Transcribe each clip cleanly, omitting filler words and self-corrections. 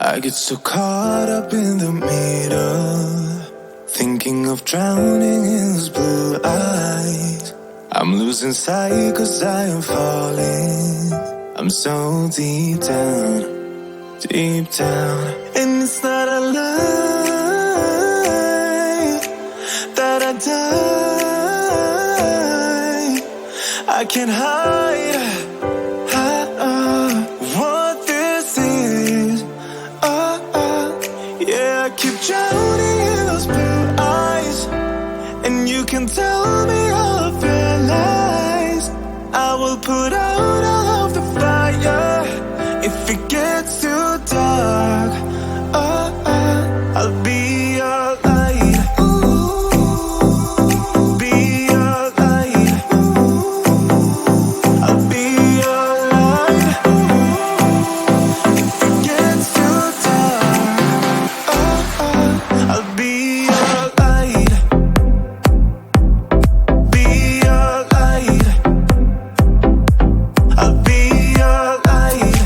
I get so caught up in the middle, thinking of drowning in those blue eyes. I'm losing sight 'cause I am falling. I'm so deep down, deep down. And it's not a lie that I die. I can't hide what this is. Yeah, I keep drowning in those blue eyes, and you can tell me all of your lies. I will put out all of the fire if it gets too dark. I'll be your light. Be your light. I'll be your light. If it gets too dark, I'll be your light. Be your light. I'll be your light.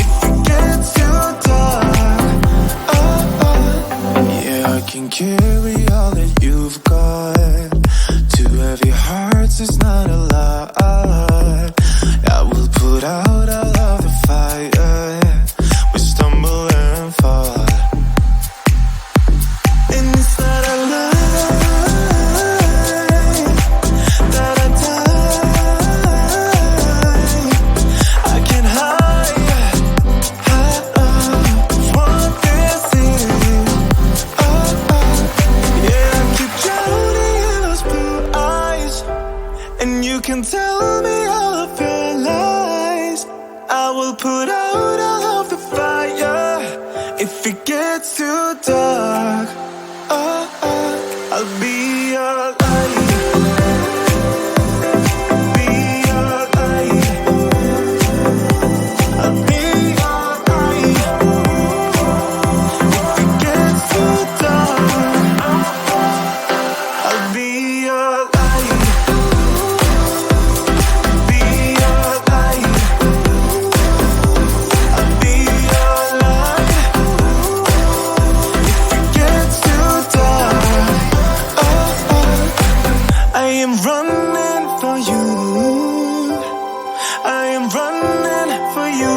If it gets too dark, yeah, I can carry all that you've got. Two heavy hearts is not a lot. I will put out all of the fire. We stumble and fall, and it's not a lie that I die. I can't hide what this is. Yeah, I keep drowning in those blue eyes, and you can tell me all of your lies. I will put out all of the fire if it gets too dark. I'll be your light. Be your light. I'll be your light. If it gets too dark, I'll be your light. Be your light. I'll be your light. If it gets too dark, I am running for you. I am running for you.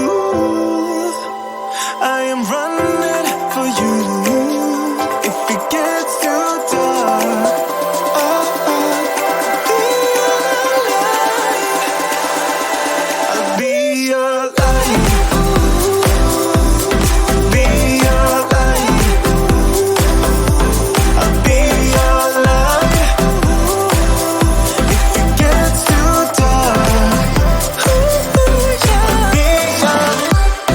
I am running for you. If it gets too dark, I'll be your light. Be your light. I'll be your light. If it gets too dark, I'll be your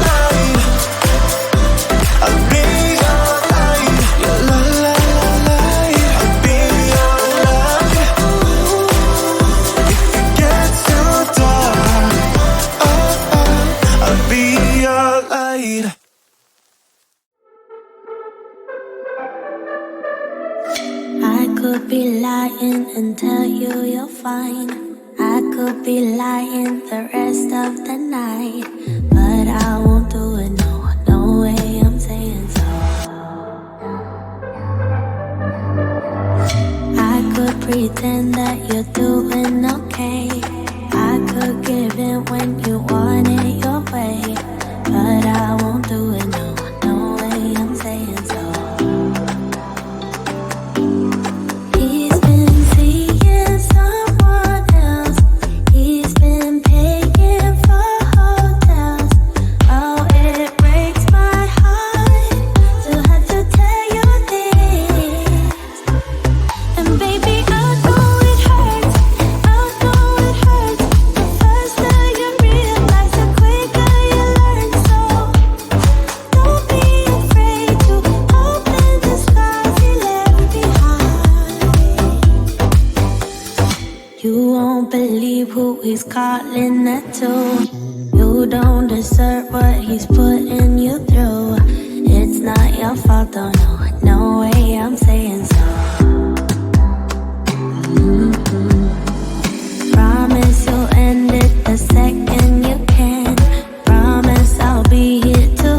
light. I'll be your light. Your light. I'll be your light. If it gets too dark, I'll be your light. I could be lying and tell you you're fine. I could be lying the rest of the night, but I won't do it, no, no way I'm saying so. I could pretend that you're doing okay. I could give in when you want it your way, but I won't do it, no, no way I'm saying so. He's been seeing someone else. He's been paying for hotels. Oh, it breaks my heart to have to tell you this. And baby, I know it hurts. I know it hurts. The faster you realize, the quicker you learn. So don't be afraid to open the scars you left behind. You won't believe who he's calling that to. You don't deserve what he's putting you through. It's not your fault, though, no, no way I'm saying so. Promise you'll end it the second you can. Promise I'll be here to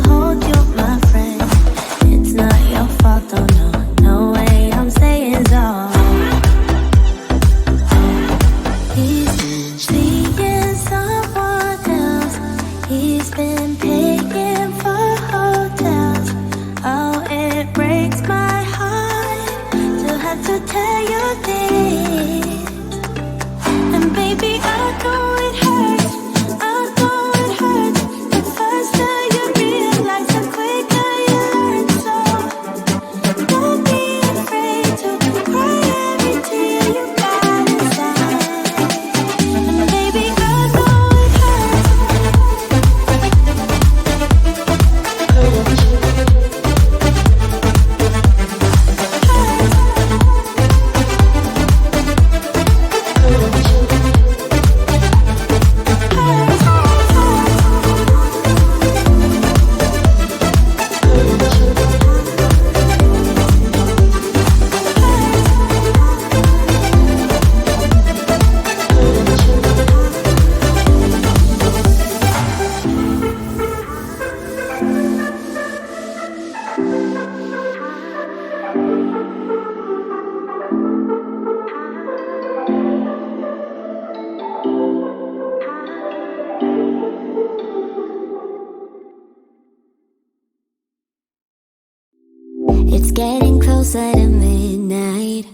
It's getting closer to midnight.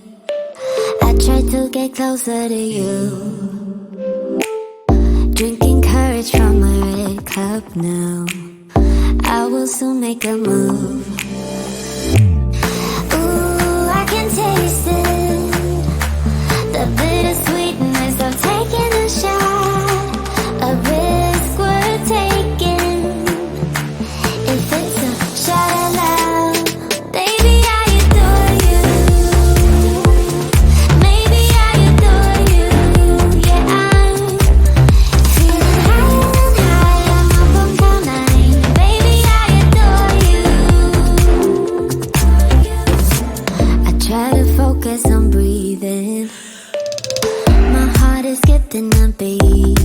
I try to get closer to you. Drinking courage from my red cup now. I will soon make a move. Ooh, I can taste it. The bittersweetness of taking a shot. A risk worth taking. If it's a shot at love, baby, I adore you. Maybe I adore you. Yeah, I'm feeling high. I'm up on cloud nine. Baby, I adore you. I try to focus on breathing. My heart is skipping a beat.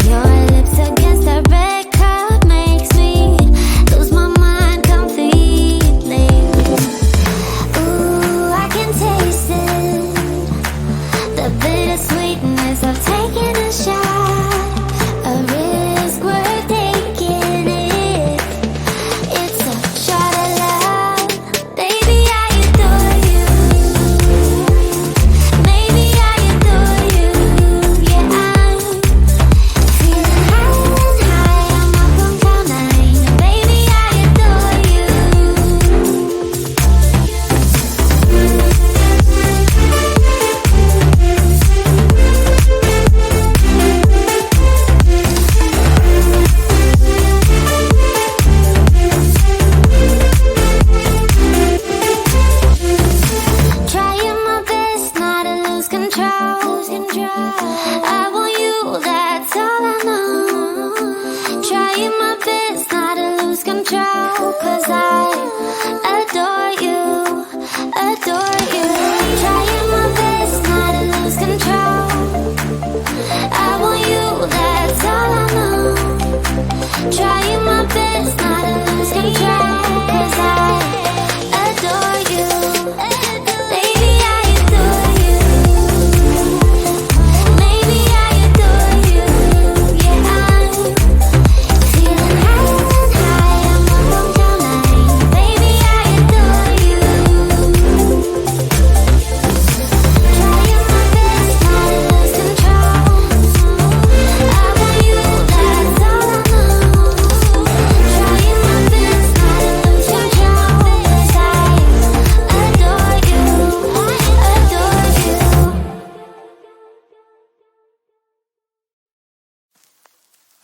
Your lips against the red cup makes me lose my mind completely. Ooh, I can taste it. The bittersweetness of taking a shot. A risk worth taking it. It's a shot at love. Baby, I adore you. Maybe I adore you. Yeah, I'm feeling high. I'm up on cloud nine. Baby, I adore you. Trying my best not to lose control. I want you, that's all I know. Trying my best not to lose control. 'Cause I adore you, adore you. Trying my best not to lose control. I want you, that's all I know. Trying my best not to lose control. 'Cause I adore you. Baby, I adore you. Maybe I adore you. Yeah, I'm feeling high. I'm up on cloud nine. Baby, I adore you. Trying my best not to lose control. I want you, that's all I know. Trying my best not to lose control. 'Cause I adore you, adore you.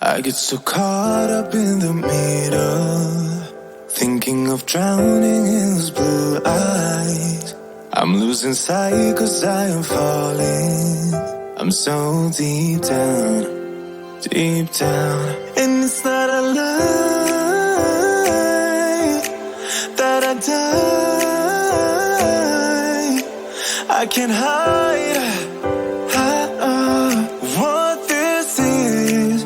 I get so caught up in the middle, thinking of drowning in those blue eyes. I'm losing sight 'cause I am falling. I'm so deep down, deep down. And it's not a lie that I die. I can't hide what this is.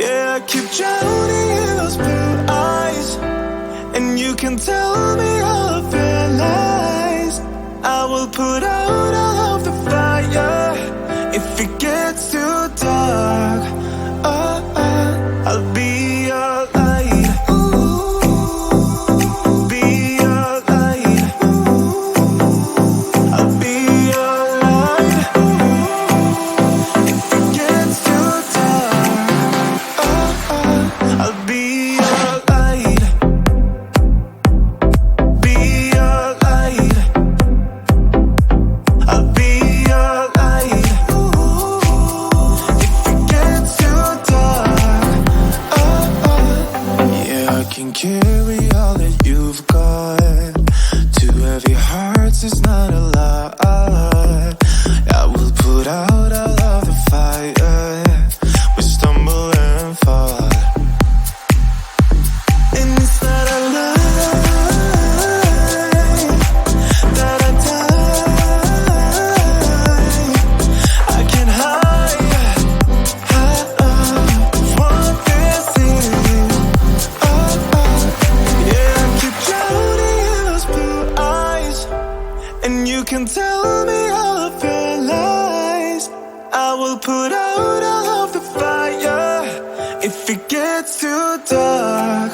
Yeah, I keep drowning in those blue eyes, and you can tell me all of your lies. I will put out all of the fire if it gets too dark. I'll be your light. Be your light. I'll be your light. If it gets too dark, I'll be your light. Be your light. I'll be your light. If it gets too dark, yeah, I can carry all that you've got. Two heavy hearts is not a lot. I will put out all of the fire. We stumble and fall, and it's not a lie that I die. I can't hide what this is. Yeah, I keep drowning in those blue eyes, and you can tell me all of your lies. I will put out all of the fire if it gets too dark.